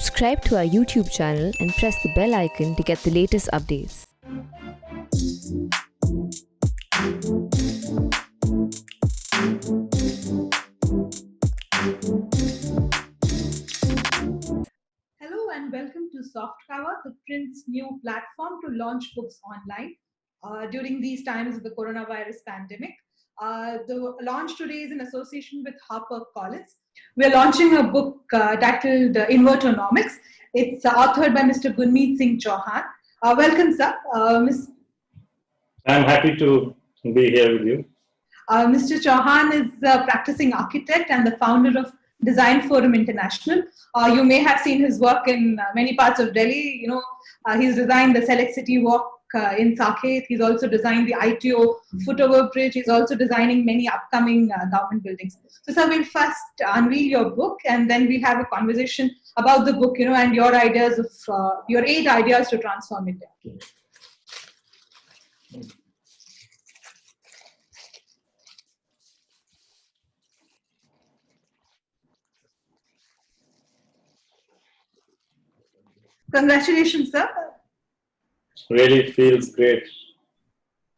Subscribe to our YouTube channel and press the bell icon to get the latest updates. Hello and welcome to Softcover, the print's new platform to launch books online during these times of the coronavirus pandemic. The launch today is in association with Harper Collins. We're launching a book titled Invertonomics. It's authored by Mr. Goonmeet Singh Chauhan. Welcome, sir. I'm happy to be here with you. Mr. Chauhan is a practicing architect and the founder of Design Forum International. You may have seen his work in many parts of Delhi. He's designed the Select City Walk in Saket. He's also designed the ITO footover bridge. He's also designing many upcoming government buildings. So, sir, we'll first unveil your book and then we'll have a conversation about the book, and your ideas of your 8 ideas to transform it. Congratulations, sir. Really feels great.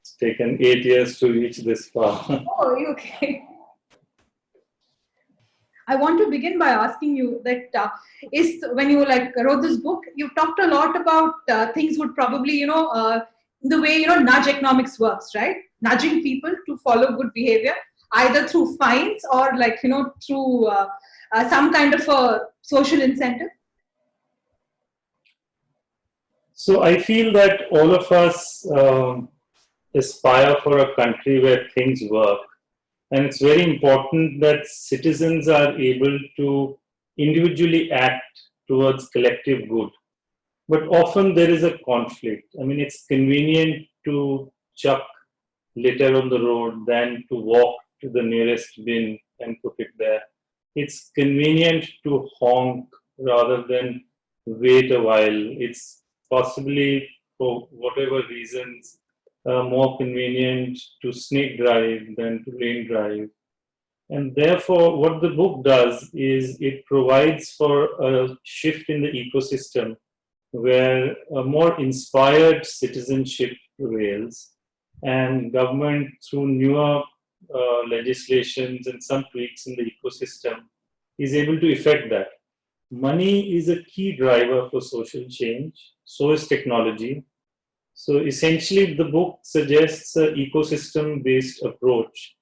It's taken 8 years to reach this far. Oh, okay. I want to begin by asking you that when you wrote this book, you talked a lot about things would probably the way nudge economics works, right? Nudging people to follow good behavior, either through fines or through some kind of a social incentive. So I feel that all of us aspire for a country where things work. And it's very important that citizens are able to individually act towards collective good. But often there is a conflict. I mean, it's convenient to chuck litter on the road than to walk to the nearest bin and put it there. It's convenient to honk rather than wait a while. It's possibly, for whatever reasons, more convenient to snake drive than to lane drive. And therefore, what the book does is it provides for a shift in the ecosystem where a more inspired citizenship prevails, and government, through newer legislations and some tweaks in the ecosystem, is able to effect that. Money is a key driver for social change, so is technology. So essentially, the book suggests an ecosystem-based approach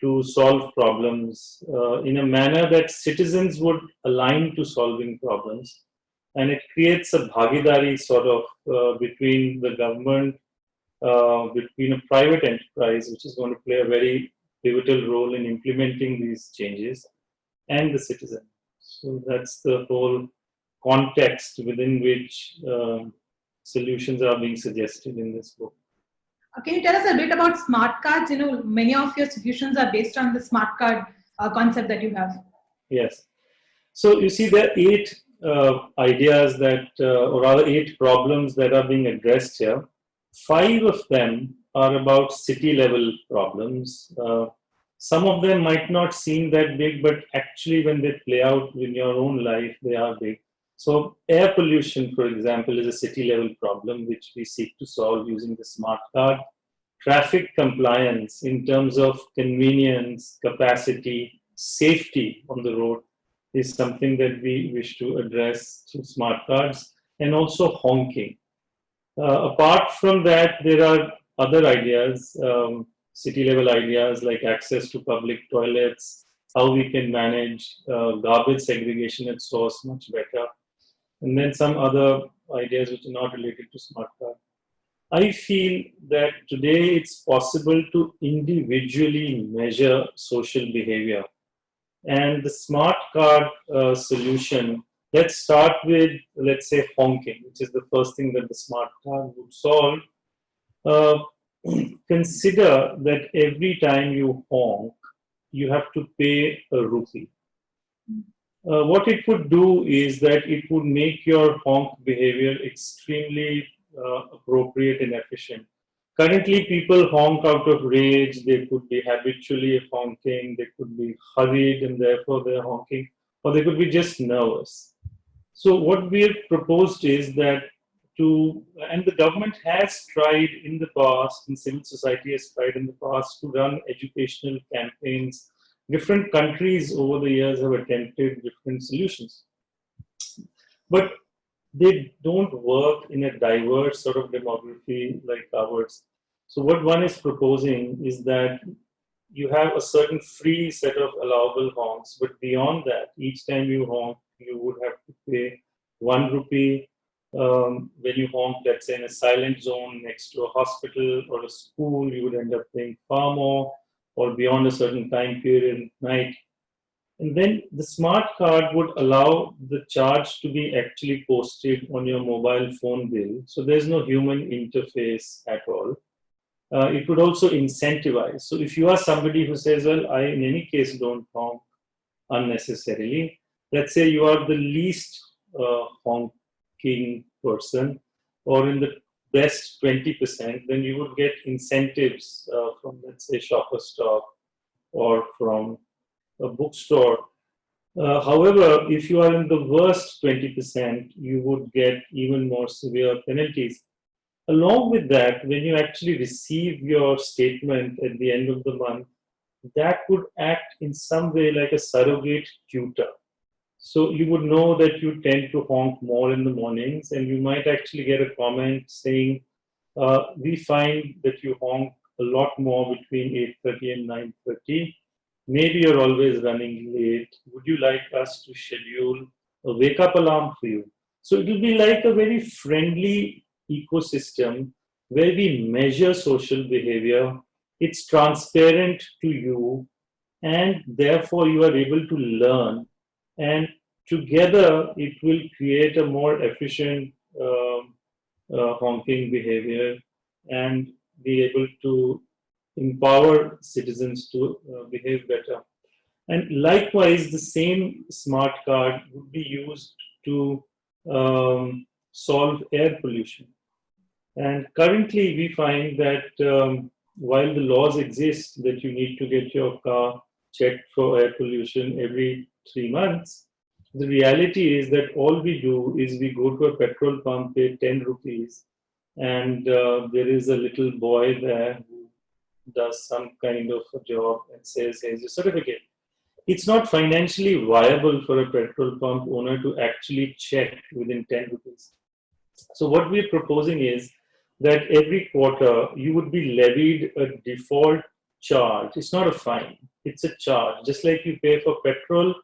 to solve problems in a manner that citizens would align to solving problems. And it creates a bhagidari sort of between the government, between a private enterprise, which is going to play a very pivotal role in implementing these changes, and the citizen. So that's the whole context within which solutions are being suggested in this book. Can you tell us a bit about smart cards? Many of your solutions are based on the smart card concept that you have. Yes. So you see, there are 8 ideas that, or rather 8 problems that are being addressed here. 5 of them are about city level problems. Some of them might not seem that big, but actually when they play out in your own life, they are big. So air pollution, for example, is a city level problem which we seek to solve using the smart card. Traffic compliance in terms of convenience, capacity, safety on the road is something that we wish to address through smart cards, and also honking. Apart from that, there are other ideas, city-level ideas like access to public toilets, how we can manage garbage segregation at source much better, and then some other ideas which are not related to smart card. I feel that today it's possible to individually measure social behavior. And the smart card solution, let's start with, let's say, honking, which is the first thing that the smart card would solve. Consider that every time you honk, you have to pay a rupee. What it would do is that it would make your honk behavior extremely appropriate and efficient. Currently, people honk out of rage. They could be habitually honking. They could be hurried and therefore they're honking, or they could be just nervous. So what we have proposed is that and the government has tried in the past, and civil society has tried in the past to run educational campaigns. Different countries over the years have attempted different solutions, but they don't work in a diverse sort of demography like ours. So what one is proposing is that you have a certain free set of allowable honks, but beyond that, each time you honk, you would have to pay 1 rupee. When you honk, let's say in a silent zone next to a hospital or a school, you would end up paying far more, or beyond a certain time period at night. And then the smart card would allow the charge to be actually posted on your mobile phone bill. So there's no human interface at all. It would also incentivize. So if you are somebody who says, well, I in any case don't honk unnecessarily, let's say you are the least honking person, or in the best 20%, then you would get incentives from, let's say, Shopper Stop or from a bookstore. However, if you are in the worst 20%, you would get even more severe penalties. Along with that, when you actually receive your statement at the end of the month, that would act in some way like a surrogate tutor. So you would know that you tend to honk more in the mornings, and you might actually get a comment saying, we find that you honk a lot more between 8:30 and 9:30. Maybe you're always running late. Would you like us to schedule a wake-up alarm for you? So it will be like a very friendly ecosystem where we measure social behavior. It's transparent to you, and therefore you are able to learn. And together, it will create a more efficient honking behavior and be able to empower citizens to behave better. And likewise, the same smart card would be used to solve air pollution. And currently, we find that while the laws exist that you need to get your car checked for air pollution every 3 months, the reality is that all we do is we go to a petrol pump, pay 10 rupees, and there is a little boy there who does some kind of a job and says, here's your certificate. It's not financially viable for a petrol pump owner to actually check within 10 rupees. So what we're proposing is that every quarter you would be levied a default charge. It's not a fine, it's a charge. Just like you pay for petrol,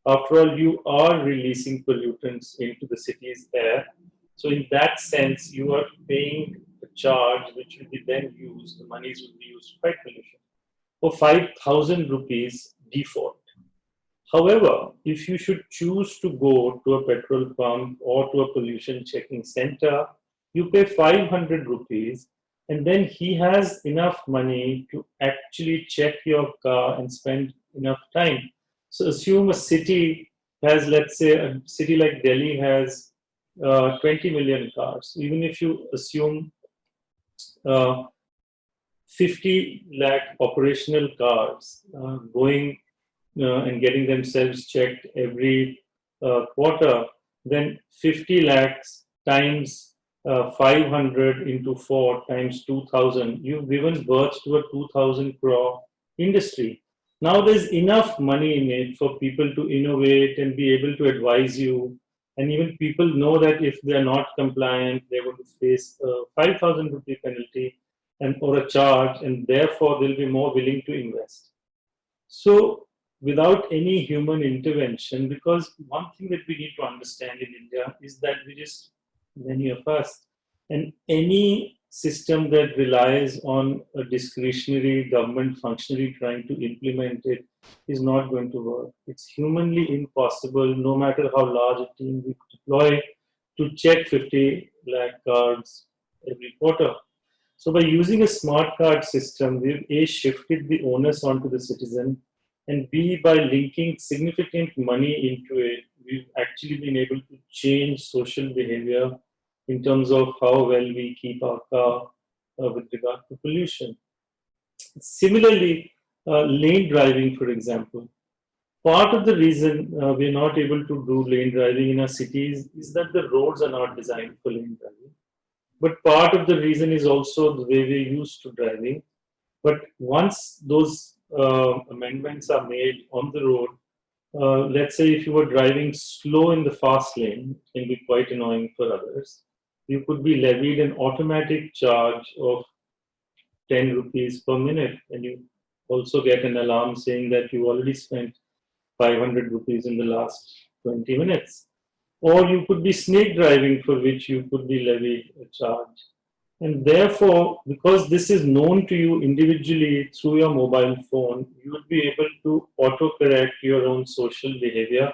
after all, you are releasing pollutants into the city's air. So in that sense, you are paying a charge which will be then used, the monies will be used to fight pollution, for 5,000 rupees default. However, if you should choose to go to a petrol pump or to a pollution checking center, you pay 500 rupees, and then he has enough money to actually check your car and spend enough time. So assume a city has, let's say, a city like Delhi has 20 million cars. Even if you assume 50 lakh operational cars going and getting themselves checked every quarter, then 50 lakhs times 500 into 4 times 2,000, you've given birth to a 2,000 crore industry. Now there's enough money in it for people to innovate and be able to advise you. And even people know that if they're not compliant, they're going to face a 5,000 rupee penalty or a charge, and therefore they'll be more willing to invest. So without any human intervention, because one thing that we need to understand in India is that we just, many of us, and any system that relies on a discretionary government functionary trying to implement it is not going to work. It's humanly impossible, no matter how large a team we deploy, to check 50 lakh cards every quarter. So by using a smart card system, we've A, shifted the onus onto the citizen, and B, by linking significant money into it, we've actually been able to change social behavior in terms of how well we keep our car with regard to pollution. Similarly, lane driving, for example. part of the reason we're not able to do lane driving in our cities is that the roads are not designed for lane driving. But part of the reason is also the way we're used to driving. But once those amendments are made on the road, let's say if you were driving slow in the fast lane, it can be quite annoying for others. You could be levied an automatic charge of 10 rupees per minute, and you also get an alarm saying that you already spent 500 rupees in the last 20 minutes. Or you could be snake driving, for which you could be levied a charge. And therefore, because this is known to you individually through your mobile phone, you would be able to auto-correct your own social behavior.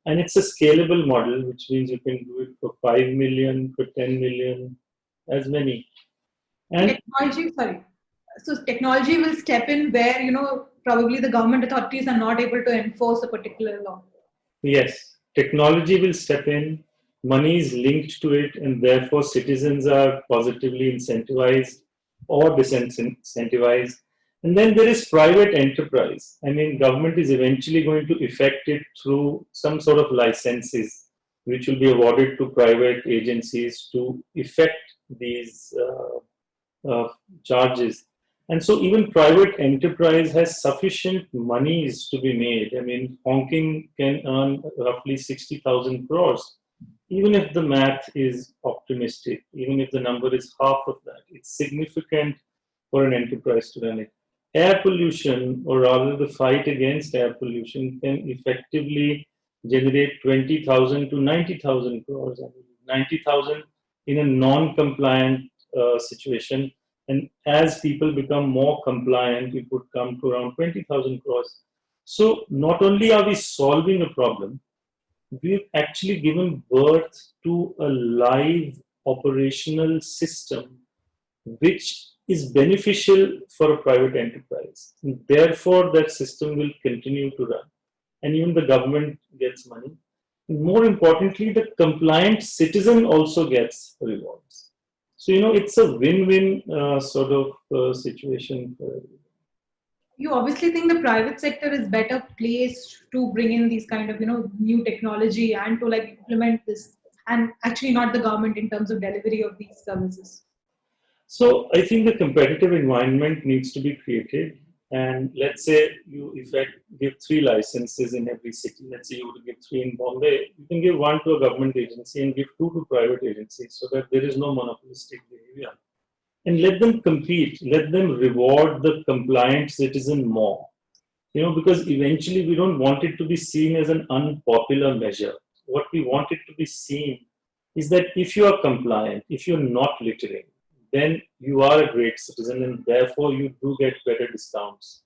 And it's a scalable model, which means you can do it for 5 million, for 10 million, as many. And So technology will step in where, probably the government authorities are not able to enforce a particular law. yes, technology will step in, money is linked to it, and therefore citizens are positively incentivized or disincentivized. And then there is private enterprise. I mean, government is eventually going to effect it through some sort of licenses, which will be awarded to private agencies to effect these charges. And so even private enterprise has sufficient monies to be made. I mean, Honking can earn roughly 60,000 crores. Even if the math is optimistic, even if the number is half of that, it's significant for an enterprise to run it. Air pollution, or rather the fight against air pollution, can effectively generate 20,000 to 90,000 crores. I mean, 90,000 in a non-compliant situation. And as people become more compliant, it would come to around 20,000 crores. So not only are we solving a problem, we've actually given birth to a live operational system which is beneficial for a private enterprise. And therefore, that system will continue to run. And even the government gets money. And more importantly, the compliant citizen also gets rewards. So, it's a win-win sort of situation for everyone. You obviously think the private sector is better placed to bring in these kind of, new technology and to implement this, and actually not the government in terms of delivery of these services. So I think the competitive environment needs to be created. And let's say you give 3 licenses in every city. Let's say you would give 3 in Bombay. You can give 1 to a government agency and give 2 to private agencies, so that there is no monopolistic behavior. And let them compete. Let them reward the compliant citizen more. Because eventually we don't want it to be seen as an unpopular measure. What we want it to be seen is that if you are compliant, if you're not littering, then you are a great citizen, and therefore you do get better discounts.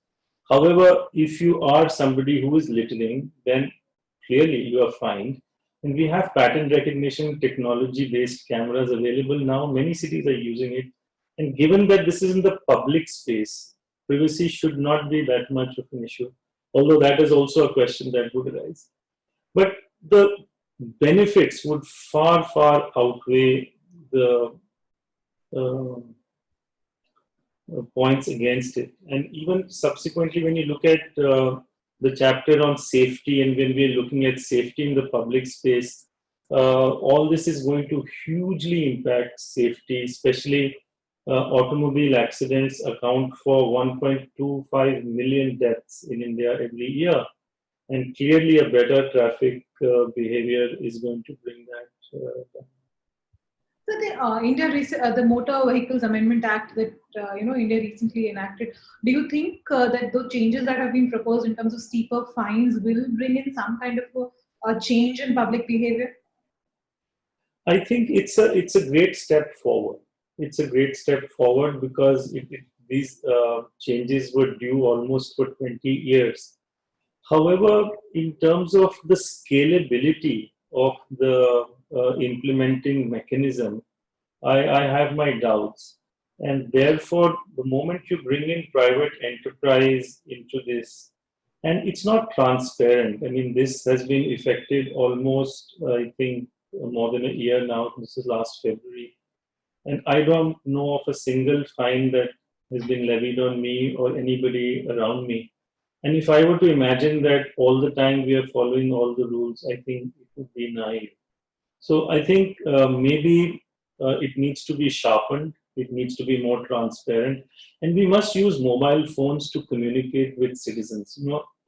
However, if you are somebody who is littering, then clearly you are fined. And we have pattern recognition technology-based cameras available now. Many cities are using it. And given that this is in the public space, privacy should not be that much of an issue, although that is also a question that would arise. But the benefits would far, far outweigh the points against it. And even subsequently, when you look at the chapter on safety, and when we're looking at safety in the public space, all this is going to hugely impact safety, especially automobile accidents account for 1.25 million deaths in India every year. And clearly a better traffic behavior is going to bring that down. So the Motor Vehicles Amendment Act that India recently enacted, do you think that the changes that have been proposed in terms of steeper fines will bring in some kind of a change in public behavior? I think it's a great step forward. It's a great step forward because these changes were due almost for 20 years. However, in terms of the scalability of the implementing mechanism, I have my doubts. And therefore, the moment you bring in private enterprise into this, and it's not transparent. I mean, this has been effective almost, I think, more than a year now. This is last February. And I don't know of a single fine that has been levied on me or anybody around me. And if I were to imagine that all the time we are following all the rules, I think it would be naive. So I think maybe it needs to be sharpened, it needs to be more transparent, and we must use mobile phones to communicate with citizens.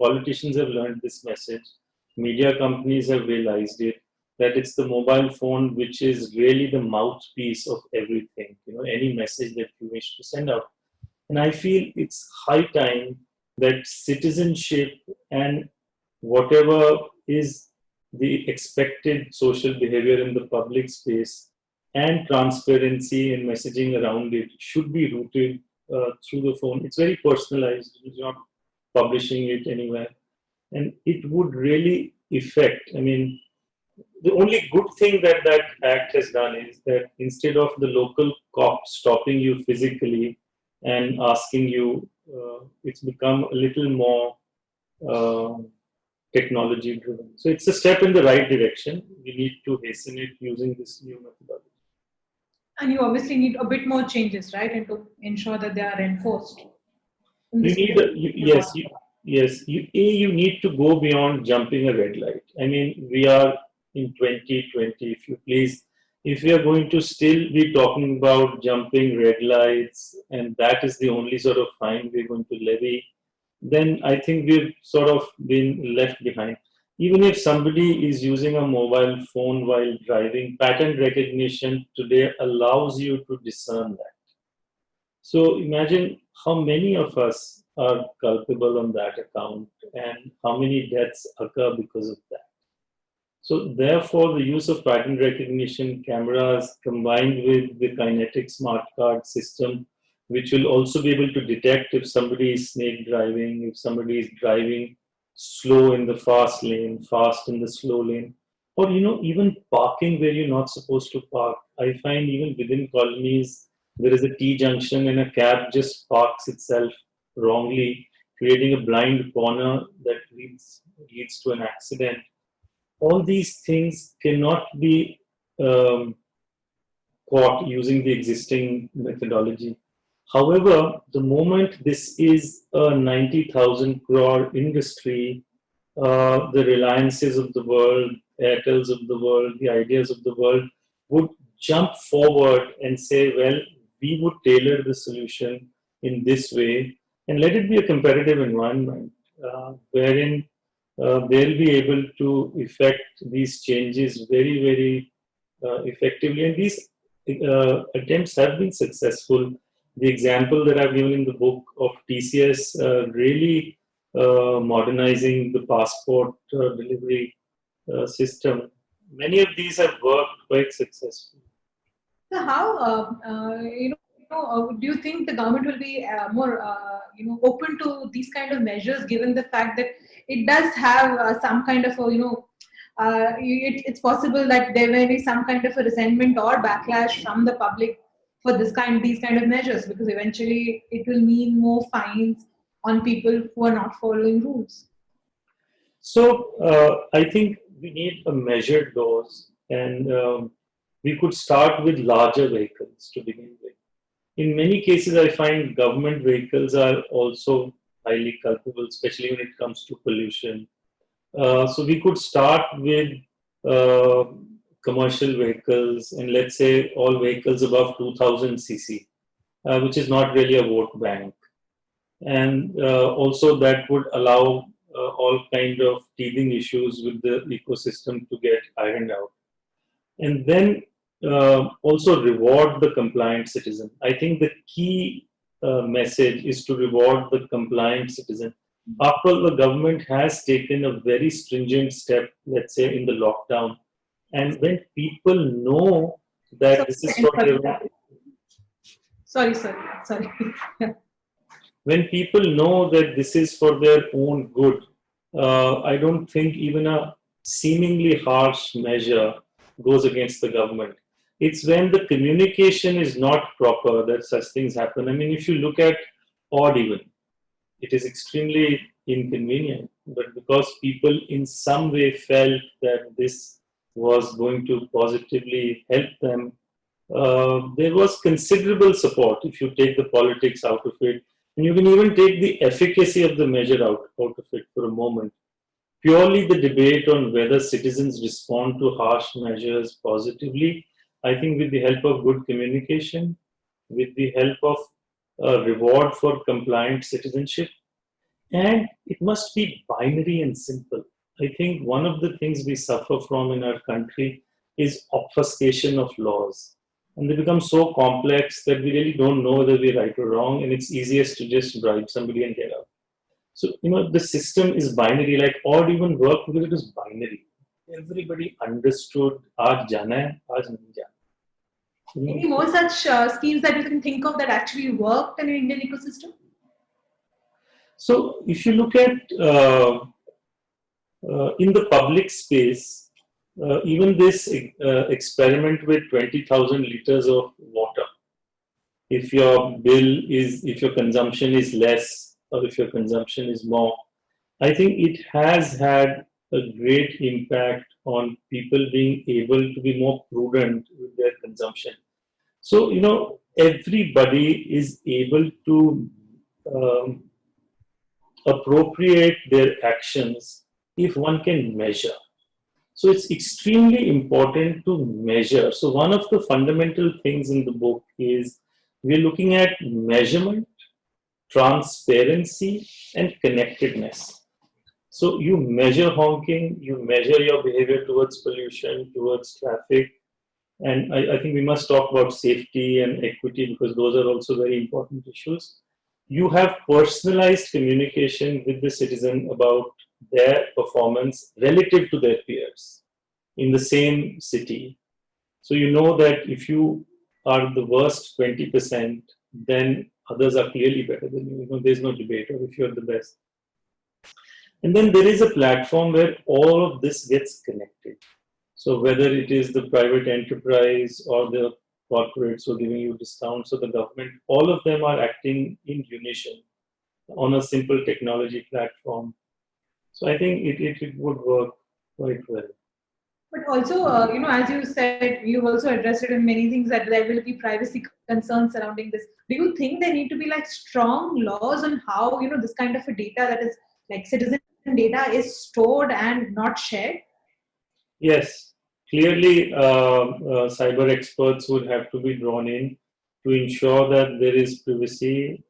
Politicians have learned this message, media companies have realized it, that it's the mobile phone which is really the mouthpiece of everything, any message that you wish to send out. And I feel it's high time that citizenship and whatever is the expected social behavior in the public space and transparency and messaging around it should be rooted through the phone. It's very personalized, it's not publishing it anywhere. And it would really affect, the only good thing that that act has done is that instead of the local cop stopping you physically and asking you, it's become a little more technology driven. So it's a step in the right direction. We need to hasten it using this new methodology. And you obviously need a bit more changes, right? And to ensure that they are enforced. You need to go beyond jumping a red light. We are in 2020, if you please. If we are going to still be talking about jumping red lights and that is the only sort of fine we're going to levy, then I think we've sort of been left behind. Even if somebody is using a mobile phone while driving, pattern recognition today allows you to discern that. So imagine how many of us are culpable on that account and how many deaths occur because of that. So therefore, the use of pattern recognition cameras combined with the kinetic smart card system, which will also be able to detect if somebody is snake driving, if somebody is driving slow in the fast lane, fast in the slow lane, or even parking where you're not supposed to park. I find even within colonies, there is a T-junction and a cab just parks itself wrongly, creating a blind corner that leads to an accident. All these things cannot be caught using the existing methodology. However, the moment this is a 90,000 crore industry, the Reliances of the world, Airtels of the world, the Ideas of the world would jump forward and say, well, we would tailor the solution in this way and let it be a competitive environment wherein they'll be able to effect these changes very, very effectively. And these attempts have been successful. The example that I've given in the book of TCS really modernizing the passport delivery system, many of these have worked quite successfully. So how, do you think the government will be more, open to these kind of measures, given the fact that it does have some kind of, it's possible that there may be some kind of a resentment or backlash from the public for these kind of measures, because eventually it will mean more fines on people who are not following rules. So I think we need a measured dose, and we could start with larger vehicles to begin with. In many cases, I find government vehicles are also highly culpable, especially when it comes to pollution. So we could start with commercial vehicles, and let's say all vehicles above 2000 cc, which is not really a vote bank. And also that would allow all kind of teething issues with the ecosystem to get ironed out. And then also reward the compliant citizen. I think the key message is to reward the compliant citizen. After all, the government has taken a very stringent step, let's say in the lockdown. And when people know that this is for their Sorry. When people know that this is for their own good, I don't think even a seemingly harsh measure goes against the government. It's when the communication is not proper that such things happen. If you look at odd even, it is extremely inconvenient, but because people in some way felt that this was going to positively help them, there was considerable support. If you take the politics out of it, And you can even take the efficacy of the measure out of it for a moment. Purely the debate on whether citizens respond to harsh measures positively, I think with the help of good communication, with the help of a reward for compliant citizenship, and it must be binary and simple. I think one of the things we suffer from in our country is obfuscation of laws. And they become so complex that we really don't know whether we're right or wrong, and it's easiest to just bribe somebody and get out. So, the system is binary, like odd even work because it is binary. Everybody understood, aaj jana hai, aaj nahi jana. Any more such schemes that you can think of that actually worked in an Indian ecosystem? So, if you look at in the public space, even this experiment with 20,000 liters of water, if your consumption is less or if your consumption is more, I think it has had a great impact on people being able to be more prudent with their consumption. So, everybody is able to um, appropriate their actions if one can measure. So it's extremely important to measure. So one of the fundamental things in the book is we're looking at measurement, transparency, and connectedness. So you measure honking, you measure your behavior towards pollution, towards traffic, and I think we must talk about safety and equity because those are also very important issues. You have personalized communication with the citizen about their performance relative to their peers in the same city. So you know that if you are the worst 20%, then others are clearly better than you. There's no debate, or if you're the best. And then there is a platform where all of this gets connected. So whether it is the private enterprise or the corporates who are giving you discounts or the government, all of them are acting in unison on a simple technology platform. So I think it would work quite well. But also, as you said, you've also addressed it in many things that there will be privacy concerns surrounding this. Do you think there need to be like strong laws on how, this kind of a data that is like citizen data is stored and not shared? Yes, clearly cyber experts would have to be drawn in to ensure that there is privacy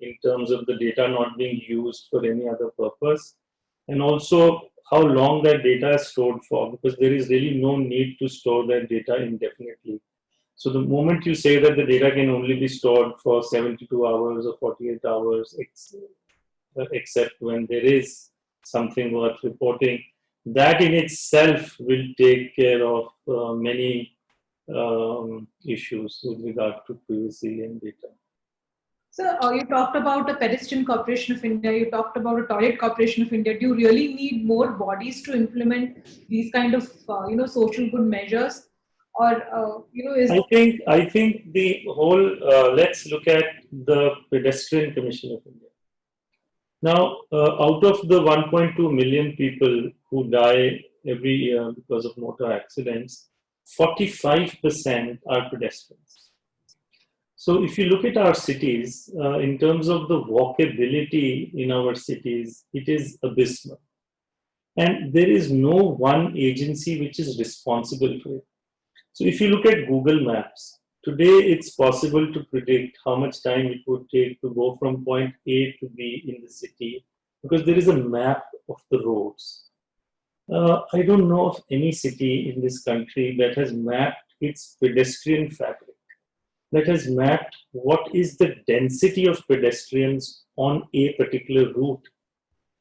in terms of the data not being used for any other purpose, and also how long that data is stored for, because there is really no need to store that data indefinitely. So the moment you say that the data can only be stored for 72 hours or 48 hours, except when there is something worth reporting, that in itself will take care of many issues with regard to privacy and data. So you talked about the Pedestrian Corporation of India, you talked about a Toilet Corporation of India. Do you really need more bodies to implement these kind of social good measures? Or I think the whole let's look at the Pedestrian Commission of India. Now, out of the 1.2 million people who die every year because of motor accidents, 45% are pedestrians. So if you look at our cities, in terms of the walkability in our cities, it is abysmal. And there is no one agency which is responsible for it. So if you look at Google Maps, today it's possible to predict how much time it would take to go from point A to B in the city because there is a map of the roads. I don't know of any city in this country that has mapped its pedestrian fabric, that has mapped what is the density of pedestrians on a particular route.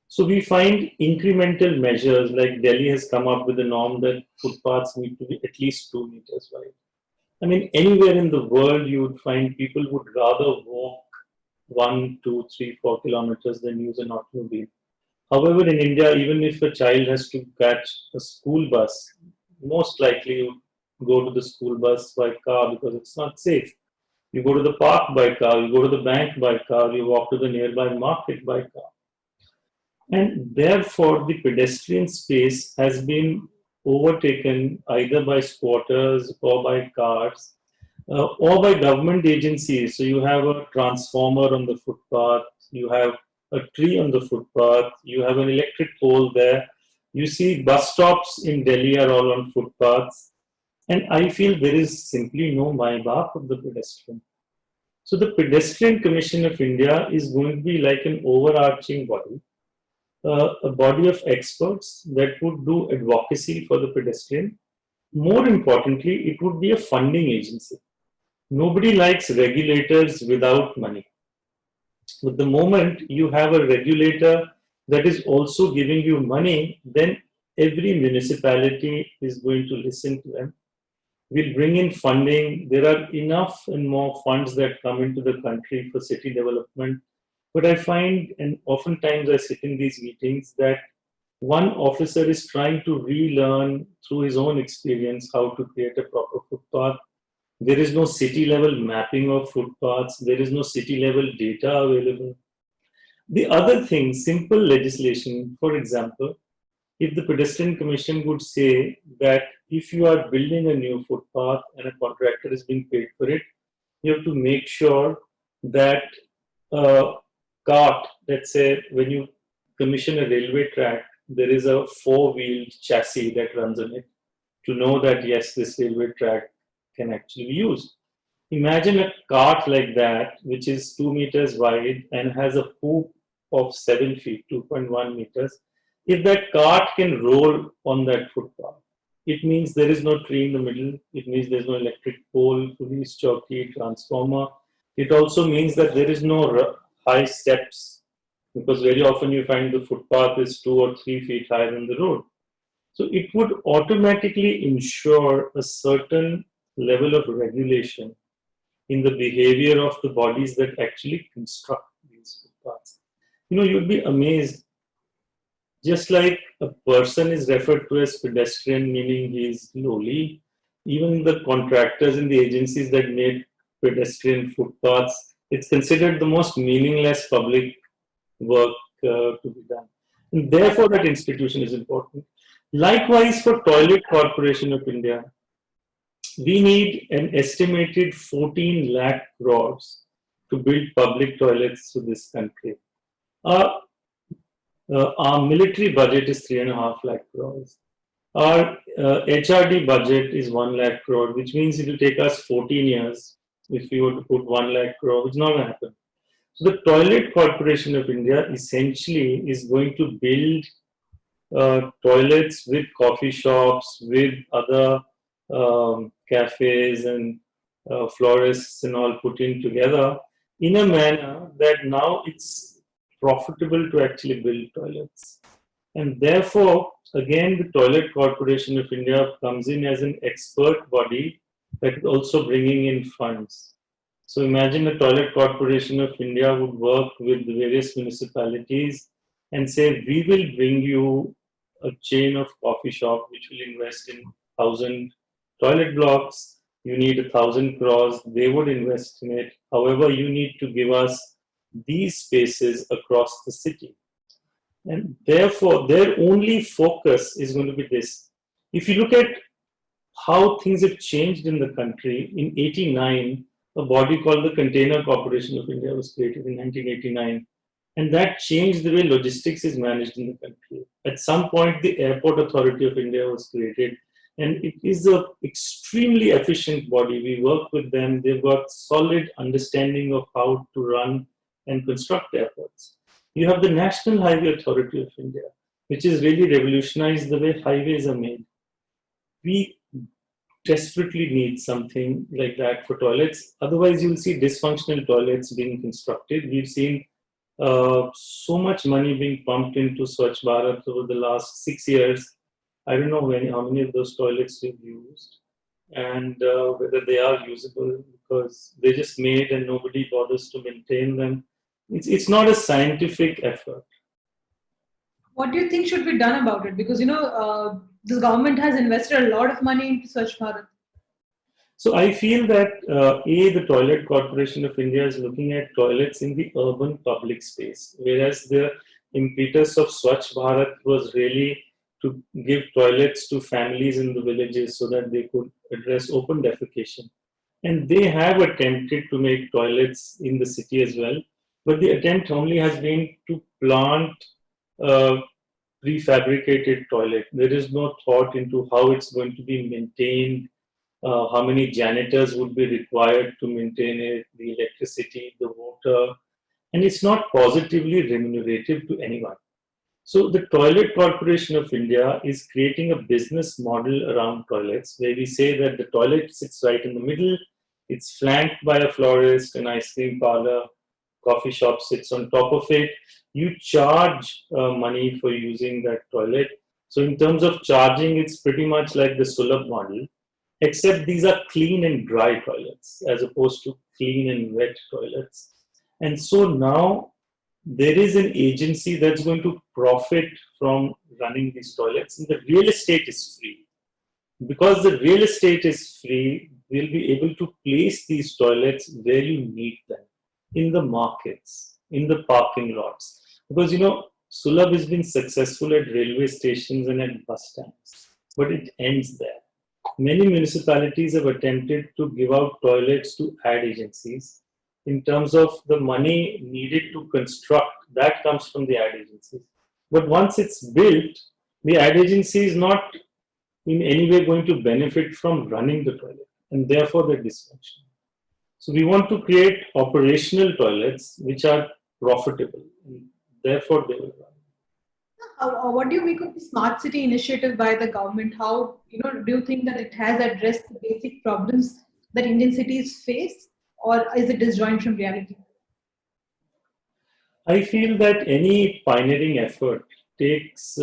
So we find incremental measures, like Delhi has come up with a norm that footpaths need to be at least 2 meters wide. I mean, anywhere in the world you would find people would rather walk 1, 2, 3, 4 kilometers than use an automobile. However, in India, even if a child has to catch a school bus, most likely you go to the school bus by car because it's not safe. You go to the park by car, you go to the bank by car, you walk to the nearby market by car. And therefore, the pedestrian space has been overtaken either by squatters or by cars or by government agencies. So you have a transformer on the footpath, you have a tree on the footpath, you have an electric pole there. You see bus stops in Delhi are all on footpaths. And I feel there is simply no Mai-Baap of the pedestrian. So the Pedestrian Commission of India is going to be like an overarching body, a body of experts that would do advocacy for the pedestrian. More importantly, it would be a funding agency. Nobody likes regulators without money. But the moment you have a regulator that is also giving you money, then every municipality is going to listen to them. We'll bring in funding. There are enough and more funds that come into the country for city development. But I find, and oftentimes I sit in these meetings, that one officer is trying to relearn through his own experience how to create a proper footpath. There is no city level mapping of footpaths. There is no city level data available. The other thing, simple legislation, for example, if the Pedestrian Commission would say that if you are building a new footpath and a contractor is being paid for it, you have to make sure that a cart, let's say when you commission a railway track, there is a four-wheeled chassis that runs on it to know that yes, this railway track can actually be used. Imagine a cart like that, which is 2 meters wide and has a hoop of 7 feet, 2.1 meters. If that cart can roll on that footpath, it means there is no tree in the middle. It means there's no electric pole, police jockey, transformer. It also means that there is no high steps, because very often you find the footpath is 2 or 3 feet higher than the road. So it would automatically ensure a certain level of regulation in the behavior of the bodies that actually construct these footpaths. You'd be amazed. Just like a person is referred to as pedestrian, meaning he is lowly, even the contractors and the agencies that made pedestrian footpaths, it's considered the most meaningless public work to be done. And therefore, that institution is important. Likewise, for Toilet Corporation of India, we need an estimated 14 lakh crores to build public toilets to this country. Our military budget is 3.5 lakh crores. Our HRD budget is 1 lakh crore, which means it will take us 14 years if we were to put 1 lakh crore, which is not going to happen. So the Toilet Corporation of India essentially is going to build toilets with coffee shops, with other cafes and florists and all put in together in a manner that now it's profitable to actually build toilets. And therefore, again, the Toilet Corporation of India comes in as an expert body that is also bringing in funds. So imagine the Toilet Corporation of India would work with the various municipalities and say, we will bring you a chain of coffee shop which will invest in 1,000 toilet blocks. You need 1,000 crores. They would invest in it. However, you need to give us these spaces across the city. And therefore, their only focus is going to be this. If you look at how things have changed in the country, in 1989, a body called the Container Corporation of India was created in 1989. And that changed the way logistics is managed in the country. At some point, the Airport Authority of India was created. And it is an extremely efficient body. We work with them. They've got solid understanding of how to run and construct airports. You have the National Highway Authority of India, which has really revolutionized the way highways are made. We desperately need something like that for toilets. Otherwise, you'll see dysfunctional toilets being constructed. We've seen so much money being pumped into Swachh Bharat over the last 6 years. I don't know how many of those toilets we've used and whether they are usable, because they're just made and nobody bothers to maintain them. It's not a scientific effort. What do you think should be done about it? Because, this government has invested a lot of money into Swachh Bharat. So I feel that the Toilet Corporation of India is looking at toilets in the urban public space, whereas the impetus of Swachh Bharat was really to give toilets to families in the villages so that they could address open defecation. And they have attempted to make toilets in the city as well. But the attempt only has been to plant a prefabricated toilet. There is no thought into how it's going to be maintained, how many janitors would be required to maintain it, the electricity, the water, and it's not positively remunerative to anyone. So the Toilet Corporation of India is creating a business model around toilets where we say that the toilet sits right in the middle, it's flanked by a florist, an ice cream parlor, coffee shop sits on top of it. You charge money for using that toilet. So in terms of charging, it's pretty much like the Sulabh model, except these are clean and dry toilets as opposed to clean and wet toilets. And so now there is an agency that's going to profit from running these toilets, and the real estate is free. Because the real estate is free, we'll be able to place these toilets where you need them, in the markets, in the parking lots. Because Sulabh has been successful at railway stations and at bus stands, but it ends there. Many municipalities have attempted to give out toilets to ad agencies. In terms of the money needed to construct, that comes from the ad agencies. But once it's built, the ad agency is not in any way going to benefit from running the toilet, and therefore they're dysfunctional. So we want to create operational toilets which are profitable, and therefore they will run. What do you make of the smart city initiative by the government? How do you think that it has addressed the basic problems that Indian cities face, or is it disjoint from reality? I feel that any pioneering effort takes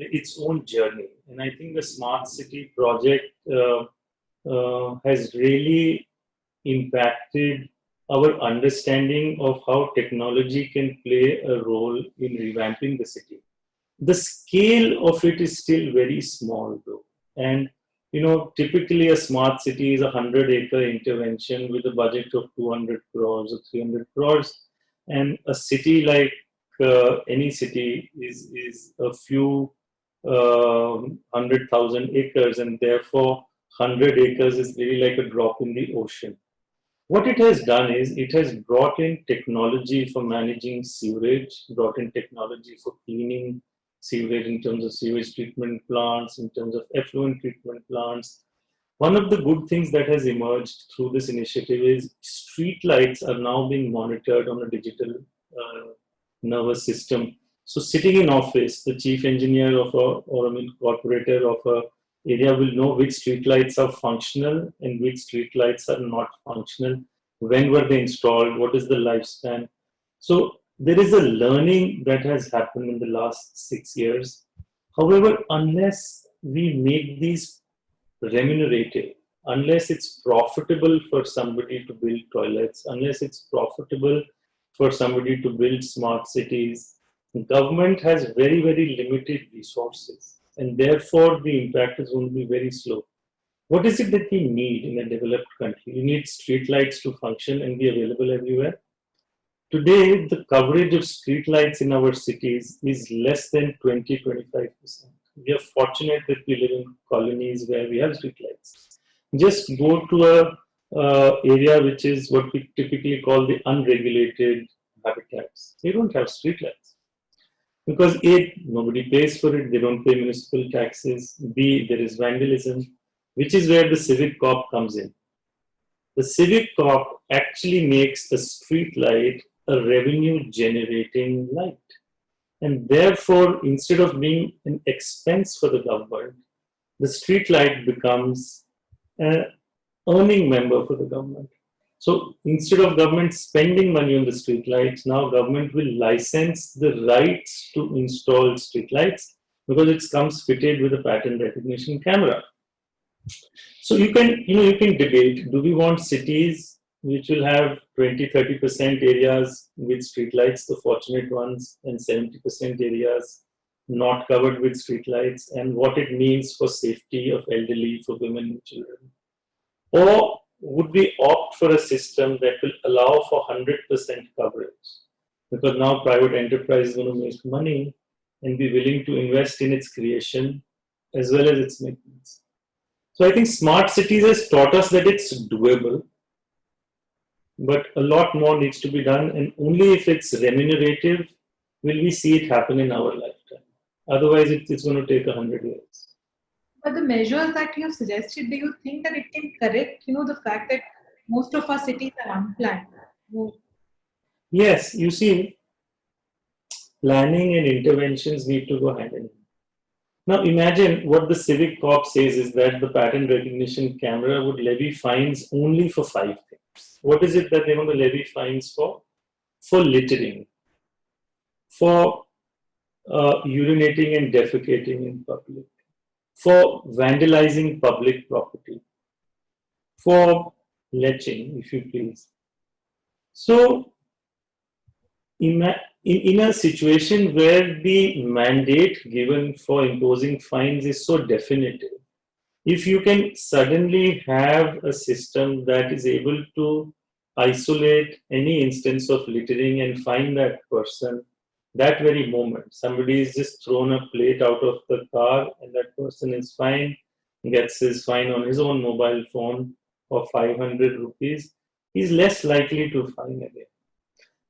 its own journey, and I think the smart city project has really impacted our understanding of how technology can play a role in revamping the city. The scale of it is still very small though. And typically a smart city is a 100-acre intervention with a budget of 200 crores or 300 crores. And a city like any city is a few 100,000 acres, and therefore 100 acres is really like a drop in the ocean. What it has done is it has brought in technology for managing sewerage, brought in technology for cleaning sewerage in terms of sewage treatment plants, in terms of effluent treatment plants. One of the good things that has emerged through this initiative is street lights are now being monitored on a digital nervous system. So sitting in office, the chief engineer of or an incorporator of a area will know which street lights are functional and which street lights are not functional. When were they installed? What is the lifespan? So there is a learning that has happened in the last 6 years. However, unless we make these remunerative, unless it's profitable for somebody to build toilets, unless it's profitable for somebody to build smart cities, government has very, very limited resources. And therefore, the impact is going to be very slow. What is it that we need in a developed country? You need streetlights to function and be available everywhere. Today, the coverage of streetlights in our cities is less than 20-25%. We are fortunate that we live in colonies where we have streetlights. Just go to a area which is what we typically call the unregulated habitats. They don't have streetlights. Because A, nobody pays for it, they don't pay municipal taxes. B, there is vandalism, which is where the civic cop comes in. The civic cop actually makes a street light a revenue generating light. And therefore, instead of being an expense for the government, the street light becomes an earning member for the government. So instead of government spending money on the streetlights, now government will license the rights to install streetlights because it comes fitted with a pattern recognition camera. So you can debate, do we want cities which will have 20-30% areas with streetlights, the fortunate ones, and 70% areas not covered with streetlights, and what it means for safety of elderly, for women and children? Or would we opt for a system that will allow for 100% coverage? Because now private enterprise is going to make money and be willing to invest in its creation as well as its maintenance. So I think smart cities has taught us that it's doable, but a lot more needs to be done, and only if it's remunerative will we see it happen in our lifetime. Otherwise, it's going to take 100 years. But the measures that you have suggested, do you think that it can correct, the fact that most of our cities are unplanned? Yes, you see, planning and interventions need to go hand in hand. Now imagine what the civic cop says is that the pattern recognition camera would levy fines only for 5 things. What is it that they want to levy fines for? For littering, for urinating and defecating in public, for vandalizing public property, for lynching, if you please. So in a situation where the mandate given for imposing fines is so definitive, if you can suddenly have a system that is able to isolate any instance of littering and fine that person that very moment, somebody is just thrown a plate out of the car and that person is fined, gets his fine on his own mobile phone of 500 rupees, he's less likely to fine again.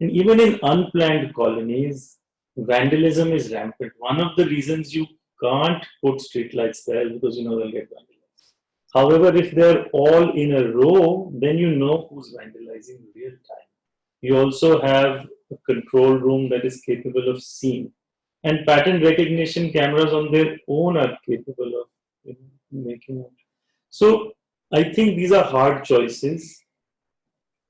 And even in unplanned colonies, vandalism is rampant. One of the reasons you can't put streetlights there is because they'll get vandalized. However, if they're all in a row, then you know who's vandalizing in real time. You also have a control room that is capable of seeing. And pattern recognition cameras on their own are capable of making it. So I think these are hard choices.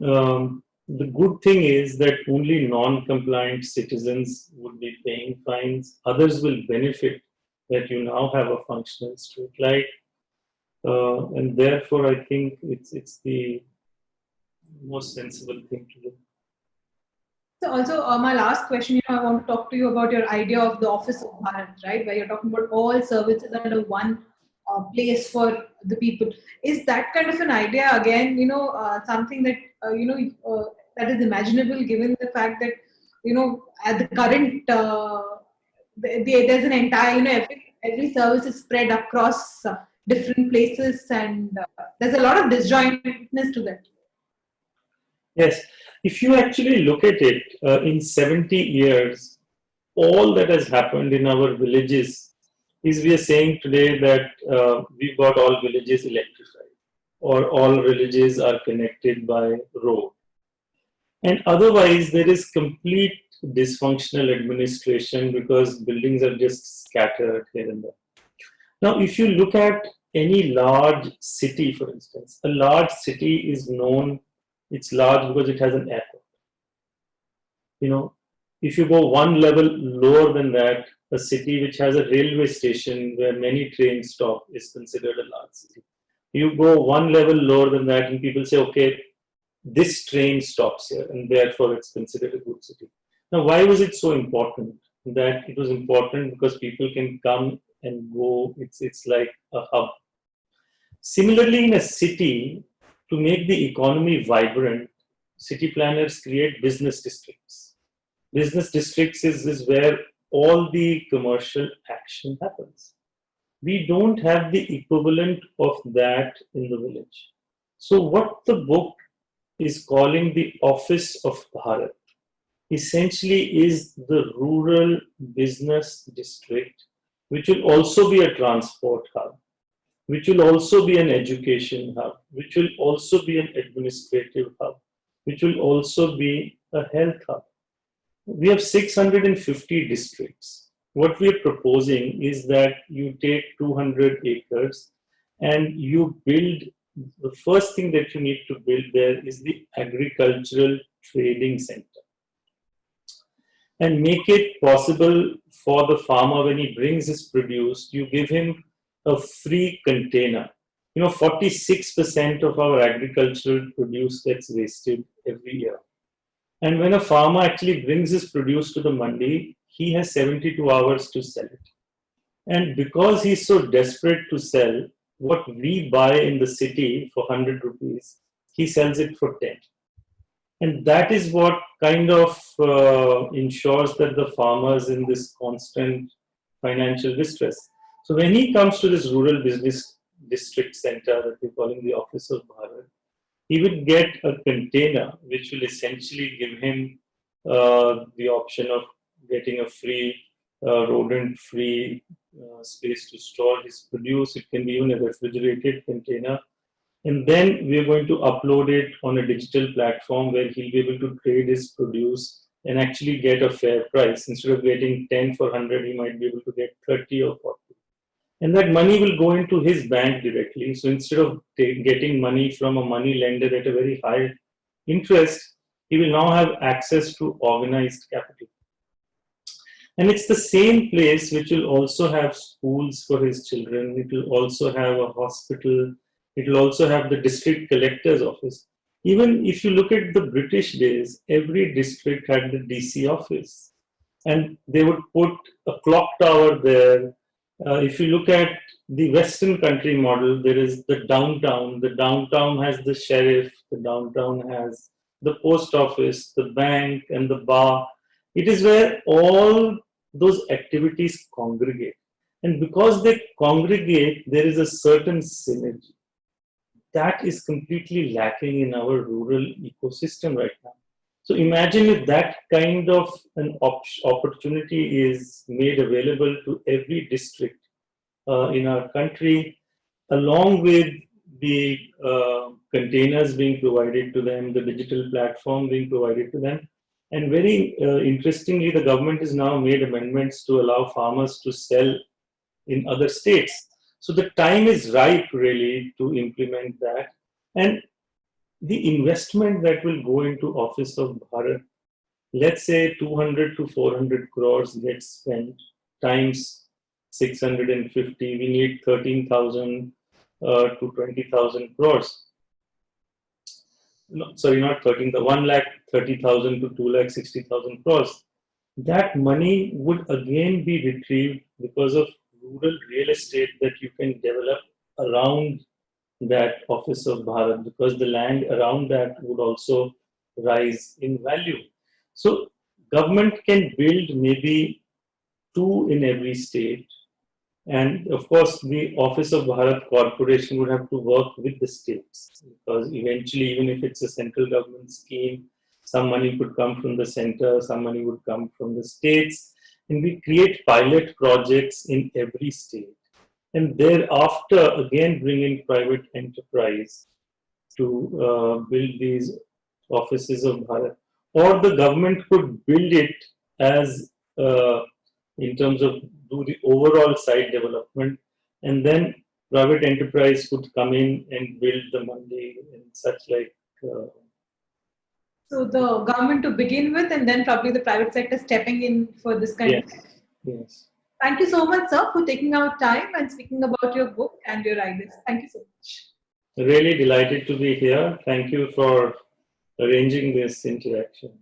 The good thing is that only non-compliant citizens would be paying fines. Others will benefit that you now have a functional street light. And therefore, I think it's the most sensible thing to do. So also, my last question, I want to talk to you about your idea of the Office of Bharat, right? Where you're talking about all services under one place for the people. Is that kind of an idea again, something that that is imaginable, given the fact that at the current there's an entire every service is spread across different places, and there's a lot of disjointedness to that. Yes, if you actually look at it, in 70 years, all that has happened in our villages is we are saying today that we've got all villages electrified, or all villages are connected by road. And otherwise, there is complete dysfunctional administration because buildings are just scattered here and there. Now, if you look at any large city, for instance, a large city is known, it's large because it has an airport. If you go one level lower than that, a city which has a railway station where many trains stop is considered a large city. You go one level lower than that and people say, okay, this train stops here and therefore it's considered a good city. Now, why was it so important? That it was important because people can come and go. It's like a hub. Similarly, in a city, to make the economy vibrant, city planners create business districts. Business districts is where all the commercial action happens. We don't have the equivalent of that in the village. So what the book is calling the Office of Bharat essentially is the rural business district, which will also be a transport hub, which will also be an education hub, which will also be an administrative hub, which will also be a health hub. We have 650 districts. What we are proposing is that you take 200 acres and you build, the first thing that you need to build there is the agricultural trading center. And make it possible for the farmer, when he brings his produce, you give him a free container. 46% of our agricultural produce gets wasted every year. And when a farmer actually brings his produce to the mandi, he has 72 hours to sell it. And because he's so desperate to sell, what we buy in the city for 100 rupees, he sells it for 10. And that is what kind of ensures that the farmers in this constant financial distress. So when he comes to this rural business district center that we call in the office of Bharat, he will get a container which will essentially give him the option of getting a free, rodent-free space to store his produce. It can be even a refrigerated container. And then we are going to upload it on a digital platform where he'll be able to trade his produce and actually get a fair price. Instead of getting 10 for 100, he might be able to get 30 or 40. And that money will go into his bank directly. So instead of getting money from a money lender at a very high interest, he will now have access to organized capital. And it's the same place which will also have schools for his children. It will also have a hospital. It will also have the district collector's office. Even if you look at the British days, every district had the DC office. And they would put a clock tower there. If you look at the Western country model, there is the downtown. The downtown has the sheriff. The downtown has the post office, the bank, and the bar. It is where all those activities congregate. And because they congregate, there is a certain synergy. That is completely lacking in our rural ecosystem right now. So imagine if that kind of an opportunity is made available to every district in our country, along with the containers being provided to them, the digital platform being provided to them. And very interestingly, the government has now made amendments to allow farmers to sell in other states. So the time is ripe really to implement that. And the investment that will go into Office of Bharat, let's say 200 to 400 crores gets spent times 650, we need 13,000 to 20,000 crores. No, sorry, not 13, the 1,30,000 to 2,60,000 crores. That money would again be retrieved because of rural real estate that you can develop around that Office of Bharat, because the land around that would also rise in value. So government can build maybe 2 in every state. And of course, the Office of Bharat Corporation would have to work with the states, because eventually, even if it's a central government scheme, some money could come from the center, some money would come from the states. And we create pilot projects in every state. And thereafter, again, bring in private enterprise to build these offices of Bharat. Or the government could build it as, in terms of do the overall site development, and then private enterprise could come in and build the mandi and such like. So the government to begin with, and then probably the private sector stepping in for this kind of. Yes. Thank you so much, sir, for taking out time and speaking about your book and your ideas. Thank you so much. Really delighted to be here. Thank you for arranging this interaction.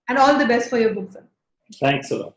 And all the best for your book, sir. Thanks a lot.